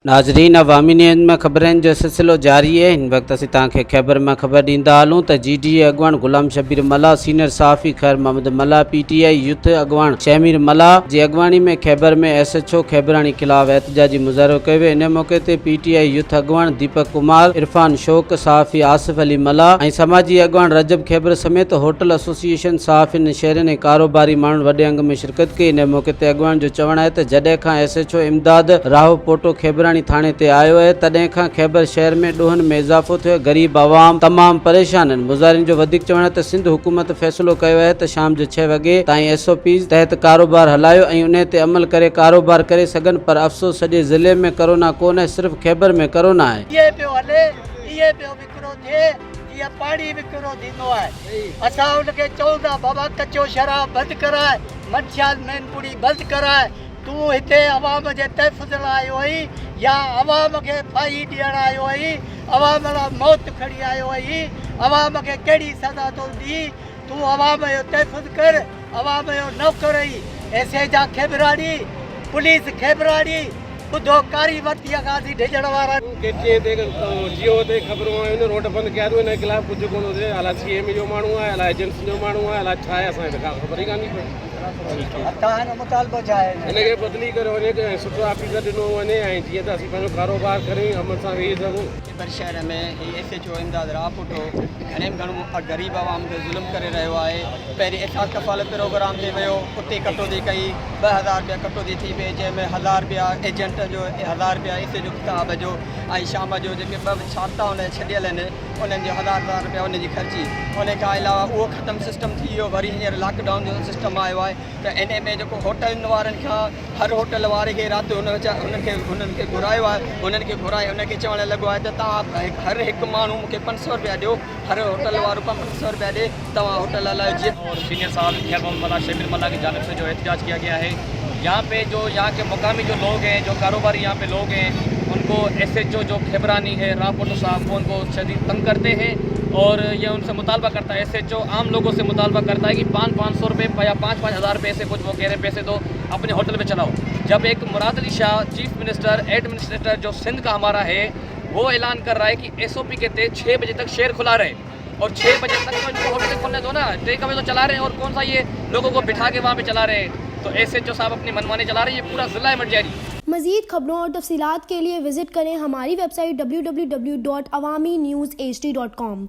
नाजरीन, अवामी न्यूज़ में खबरनि जो सिलसिलो जारी है। इन वक्त असीं तव्हांखे खैबर में खबर ॾींदा हलूं त GDA अॻवान गुलाम शबीर मल्ला, सीनियर सहाफ़ी खैर मोहम्मद मल्ला, PTI यूथ अॻवान शमीर मल्ला जी अॻवानी में खैबर में SHO खैबरानी खिलाफ़ एहतजाजी मुज़ाहिरो कयो वियो। इन मौके ते PTI यूथ अॻवान दीपक कुमार, इरफान शोक, सहाफ़ी आसिफ अली मल्ला ऐं समाजी अॻवान रजब खैबर समेत होटल एसोसिएशन सहाफ़िन शहरनि ऐं कारोबारी माण्हुनि वॾे अंग में शिरकत कई। इन मौके ते अॻवान जो चवणु आहे त जॾहिं खां SHO इमदाद राहो पोटो खैबरानी थाने ते आयो है तॾहिं खां खैबर शहर में ॾोहनि में इज़ाफ़ो थियो। गरीब आवाम तमामु परेशान आहिनि। मुज़ाहिरीन जो वधीक चवणु आहे त सिंध हुकूमत फ़ैसिलो कयो आहे त शाम जो 6 वॻे ताईं SOPs तहत कारोबार हलायो ऐं उन ते अमल करे कारोबार करे सघनि, पर अफ़सोस सॼे ज़िले में कोरोना कोन आहे, सिर्फ़ खैबर में कोरोना आहे। पानी विकिरो थींदो आहे। असां उनखे चऊं था बाबा कचो शराब बंदि कराए, मंशियात मैनपुरी बंदि कराए। तूं हिते अवाम जे तहफ़ुज़ लाइ आयो आहीं या अवाम खे फाई ॾियणु आयो आहीं? अवाम लाइ मौत खणी आयो आहीं? अवाम खे कहिड़ी सज़ा थो ॾी? तूं अवाम जो तहफ़ुज़ कर, अवाम जो नौकर आहीं। ऐसे जा खैबरानी, पुलिस खैबरानी ॿुधो कारी वरती अगासी ढिजण वारा जियो ते ख़बरूं आहिनि, रोड बंदि कया अथऊं। हिन ख़िलाफ़ कुझु कोन थिए। अलाए CM जो माण्हू आहे, अलाए एजेंसी जो माण्हू आहे, अलाए छा आहे, असांखे त ख़बर ई कान्हे पई। तव्हांजो मुतालबो छा आहे? हिनखे बदिली करे वञे, सुठो ऑफिसर ॾिनो वञे ऐं जीअं त असीं पंहिंजो कारोबार करियूं, अमन सां रही सघूं। खैबर शहर में SHO इमदाद राह पोटो घणे में घणो ग़रीब आवाम ते ज़ुल्म करे रहियो आहे। पहिरीं इफ़ाक़ कफ़ालत प्रोग्राम ते वियो, उते कटौती कई, 2000 रुपया कटौती थी वई, जंहिंमें 1000 रुपया एजेंट जो, 1000 रुपया SHO किताब जो ऐं शाम जो जेके 2 छाता हुन छॾियल आहिनि उन्हनि जो 1000 रुपया उनजी ख़र्ची। उन खां अलावा उहो ख़तमु सिस्टम थी वियो। वरी हींअर लॉकडाउन जो सिस्टम आयो आहे त इन में जेको होटल वारनि खां हर होटल वारे खे राति हुननि खे घुरायो आहे, उन्हनि खे घुराए उनखे चवणु लॻो आहे त तव्हां हर हिकु माण्हू मूंखे 500 रुपया ॾियो, हर होटल वारो 500 रुपया ॾे, तव्हां होटल हलायो। जीअं और सीनियर साहब खैर मोहम्मद मल्ला, शमीर मल्ला की जानिब से जो एहतजाज किया गया है, यहाँ पे जो यहाँ के मुकामी जो लोग हैं, जो कारोबारी यहाँ पे लोग हैं, उनको SHO जो खैबरानी है राह पोटो साहब, वो उनको शदीद तंग करते हैं और ये उनसे मुतालबा करता है। SHO आम लोगों से मुतालबा करता है कि 500 रुपये या 5-5 हज़ार पैसे कुछ वो कह रहे पैसे दो, अपने होटल में चलाओ। जब एक Murad Ali Shah chief minister administrator जो सिंध का हमारा है, वो ऐलान कर रहा है कि SOP के तहत 6 बजे तक शहर खुला रहे और 6 बजे तक तो इनको होटल खोलने दो ना। टेक अवे तो चला रहे हैं और कौन सा ये लोगों को बिठा के वहाँ पे चला रहे हैं। तो SHO साहब अपनी मनमानी चला रहे हैं, ये पूरा ज़िला है मटजारी। मज़ीद खबरों और तफसीलात के लिए विजिट करें हमारी वेबसाइट www.awamiNewsHD.com।